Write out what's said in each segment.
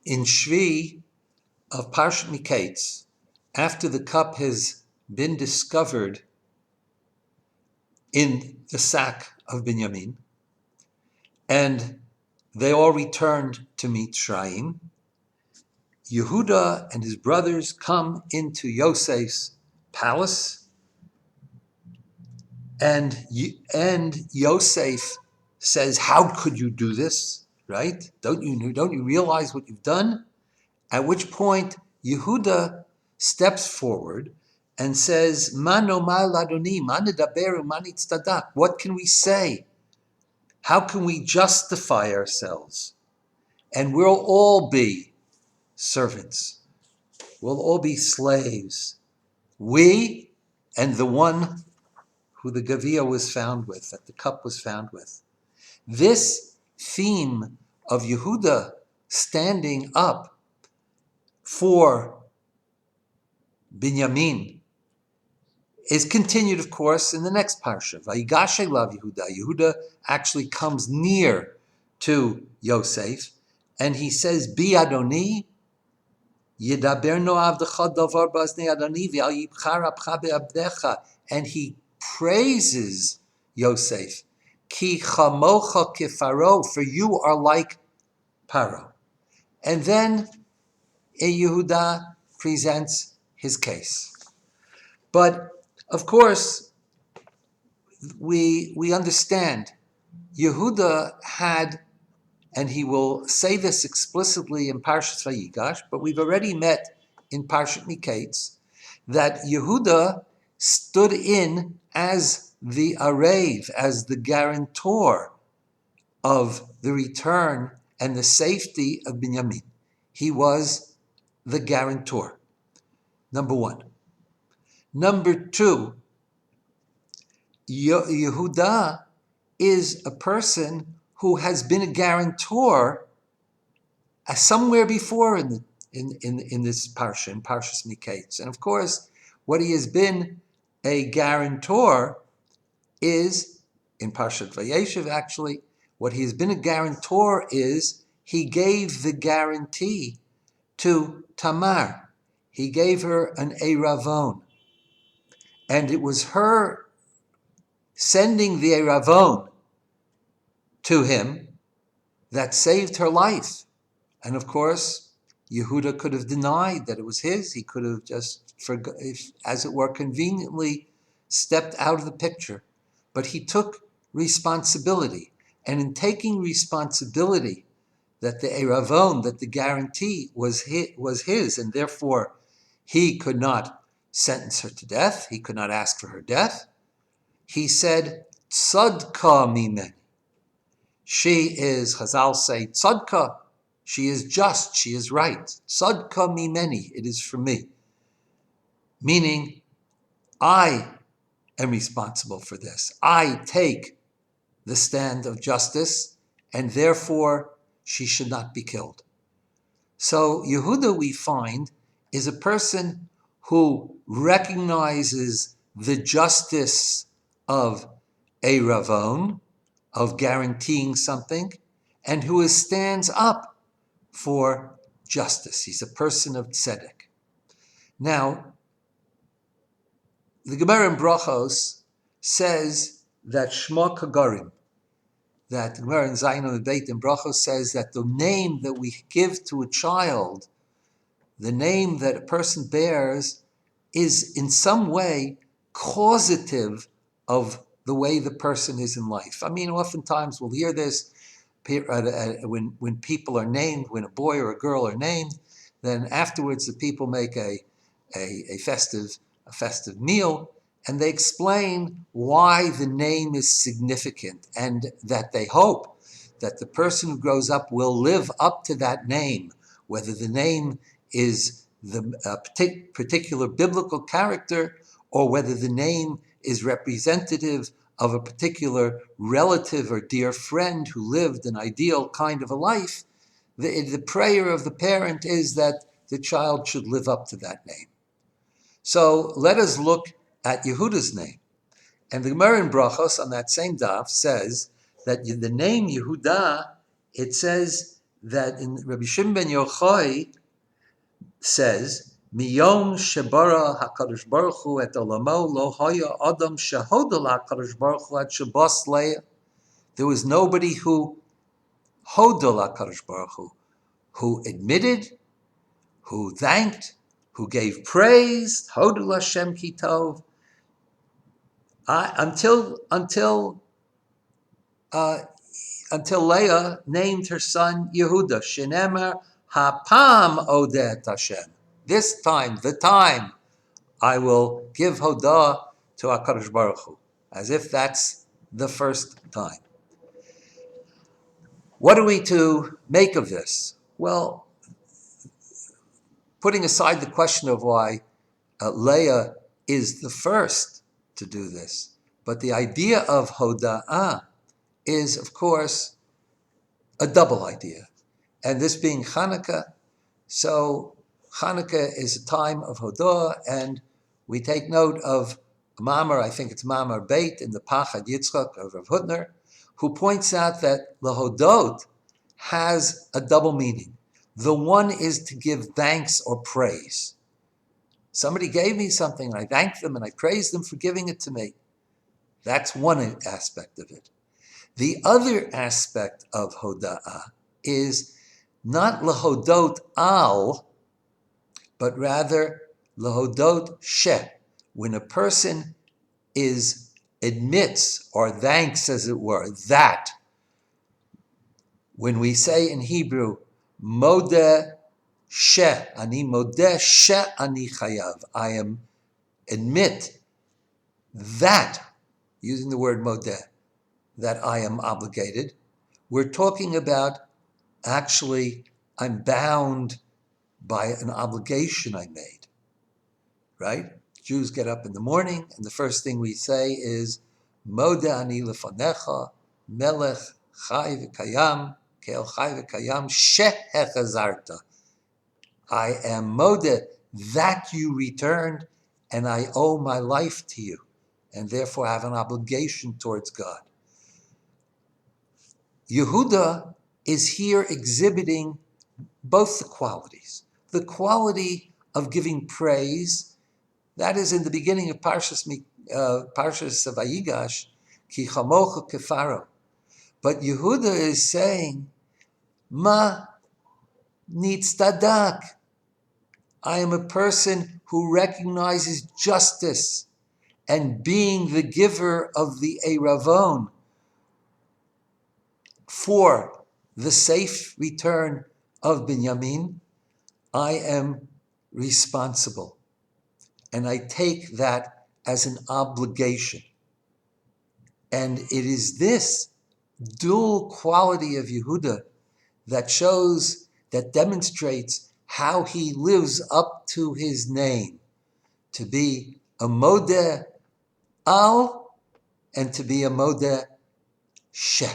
In Shevi'i of Parshat Mikeitz, after the cup has been discovered in the sack of Binyamin, and they all returned to Mitzrayim, Yehuda and his brothers come into Yosef's palace, and Yosef says, "How could you do this? Right? Don't you realize what you've done?" At which point Yehuda steps forward and says, "Mano ladoni, manidaberu, manitzadak." What can we say? How can we justify ourselves? And we'll all be servants. We'll all be slaves. We and the one who the Gavia was found with, that the cup was found with. This theme of Yehuda standing up for Binyamin is continued, of course, in the next parsha. Vayigash elav Yehuda. Yehuda actually comes near to Yosef, and he says, "Bi Adoni, Yedaber no avdecha davar baznei Adoni v'al yibchar apcha be'abdecha," and he praises Yosef, "Ki chamocha kefaro," for you are like Paro. And then Yehuda presents his case. But of course, we understand Yehuda had, and he will say this explicitly in Parshat Vayigash, but we've already met in Parshat Mikeitz, that Yehuda stood in as the arev, as the guarantor of the return and the safety of Binyamin. He was the guarantor, number one. Number two, Yehuda is a person who has been a guarantor somewhere before in this parsha, in Parshas Mikeitz. And of course, what he has been a guarantor is, in Parshat Vayeshev actually, what he has been a guarantor is, he gave the guarantee to Tamar. He gave her an Eiravon. And it was her sending the Eiravon to him that saved her life. And of course, Yehuda could have denied that it was his. He could have just, as it were, conveniently stepped out of the picture. But he took responsibility. And in taking responsibility that the Eiravon, that the guarantee was his, and therefore he could not sentence her to death, he could not ask for her death, he said, Tzadka mimeni. She is, Chazal say, Tzadka, she is just, she is right. Tzadka mimeni, it is for me. Meaning, I am responsible for this. I take the stand of justice, and therefore she should not be killed. So Yehuda, we find, is a person who recognizes the justice of Eiravon, of guaranteeing something, and who stands up for justice. He's a person of tzedek. Now, the Gemara in Brachos says that Shma Kagarim, that the Gemara in Zayin on the Beit in Brachos says that the name that we give to a child, the name that a person bears, is in some way causative of the way the person is in life. I mean, oftentimes we'll hear this when people are named, when a boy or a girl are named, then afterwards the people make a festive meal, and they explain why the name is significant, and that they hope that the person who grows up will live up to that name, whether the name is the particular biblical character, or whether the name is representative of a particular relative or dear friend who lived an ideal kind of a life. The prayer of the parent is that the child should live up to that name. So let us look at Yehuda's name. And the Gemara in Brachos on that same daf says that the name Yehuda, it says that in Rabbi Shimon ben Yochai says, Miyom shebara HaKadosh Baruch Hu et olamo lo haya adam shehodel HaKadosh Baruch Hu at Shabbos Leah. There was nobody who hodel HaKadosh Baruch Hu, who admitted, who thanked, who gave praise, hodel Hashem ki tov, until Leah named her son Yehuda. Shenemer hapam odet Hashem. This time, the time, I will give Hodah to HaKadosh Baruch Hu, as if that's the first time. What are we to make of this? Well, putting aside the question of why Leah is the first to do this, but the idea of Hoda'ah is, of course, a double idea. And this being Hanukkah, so Hanukkah is a time of Hodah, and we take note of Mamar, I think it's Mamar Beit in the Pachad Yitzchak of Rav Hutner, who points out that Lahodot has a double meaning. The one is to give thanks or praise. Somebody gave me something, and I thanked them, and I praised them for giving it to me. That's one aspect of it. The other aspect of Hoda'ah is not Lahodot al, but rather Lahodot she. When a person admits or thanks, as it were, that. When we say in Hebrew, Modeh she, ani modeh she ani chayav, I admit that, using the word modeh, that I am obligated. We're talking about actually I'm bound by an obligation I made, right? Jews get up in the morning, and the first thing we say is, Modeh ani lefanecha, melech chai v'kayam, ke'el chai v'kayam, shehechazarta. I am modeh, that you returned, and I owe my life to you, and therefore have an obligation towards God. Yehuda is here exhibiting both the qualities. The quality of giving praise, that is in the beginning of Parshas Vayigash, Ki chamocha kefaro. But Yehuda is saying, Ma nitzdadak. I am a person who recognizes justice, and being the giver of the Eiravon for the safe return of Binyamin, I am responsible. And I take that as an obligation. And it is this dual quality of Yehuda that demonstrates how he lives up to his name, to be a modeh al and to be a modeh she,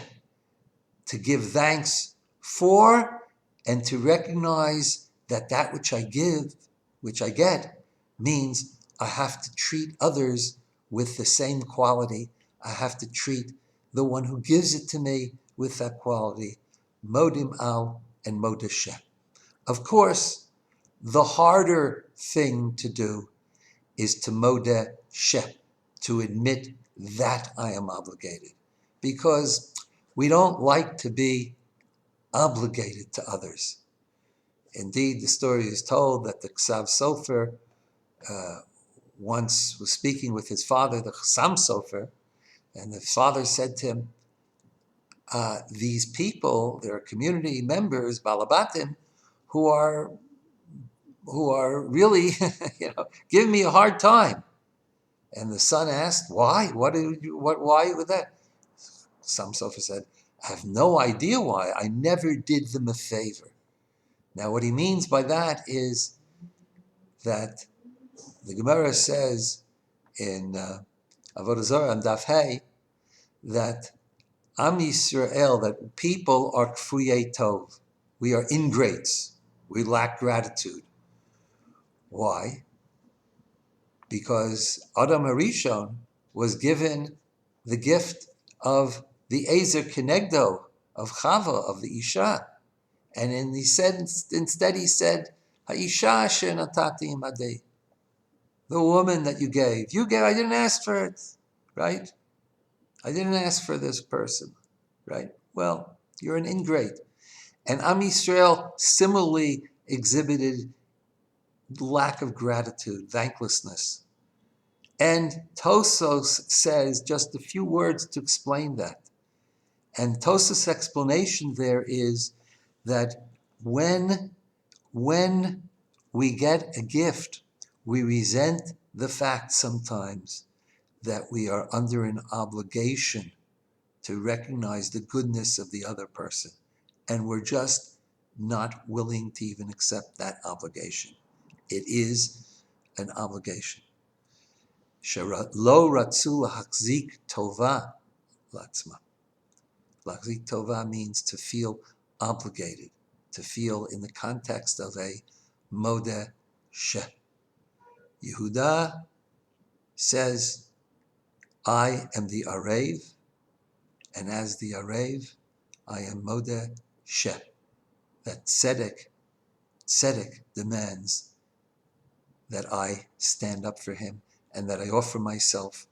to give thanks for and to recognize that which I give, which I get, means I have to treat others with the same quality. I have to treat the one who gives it to me with that quality, modim al and modeh she. Of course, the harder thing to do is to modeh she, to admit that I am obligated, because we don't like to be obligated to others. Indeed, the story is told that the Ksav Sofer once was speaking with his father, the Chassam Sofer, and the father said to him, these people, there are community members, Balabatim, who are really, giving me a hard time. And the son asked, why? Why with that? Some Sofer said, I have no idea why. I never did them a favor. Now, what he means by that is that the Gemara says in Avodah Zarah and Daf Hey that Am Yisrael, that people are kfuyei tov. We are ingrates. We lack gratitude. Why? Because Adam HaRishon was given the gift of the Ezer Kenegdo, of Chava, of the Isha. And then he said, instead he said, Ha'isha asher natati imadei. The woman that you gave, I didn't ask for it, right? I didn't ask for this person, right? Well, you're an ingrate. And Am Yisrael similarly exhibited lack of gratitude, thanklessness. And Tosos says just a few words to explain that. And Tosos' explanation there is that when we get a gift, we resent the fact sometimes that we are under an obligation to recognize the goodness of the other person. And we're just not willing to even accept that obligation. It is an obligation. Lo ratzu lahachzik tova latzma. Lahachzik tova means to feel obligated, to feel in the context of a modeh sheh. Yehuda says, I am the Arev, and as the Arev, I am modeh sheh. That tzedek demands that I stand up for him and that I offer myself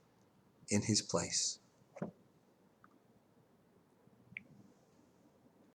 in his place.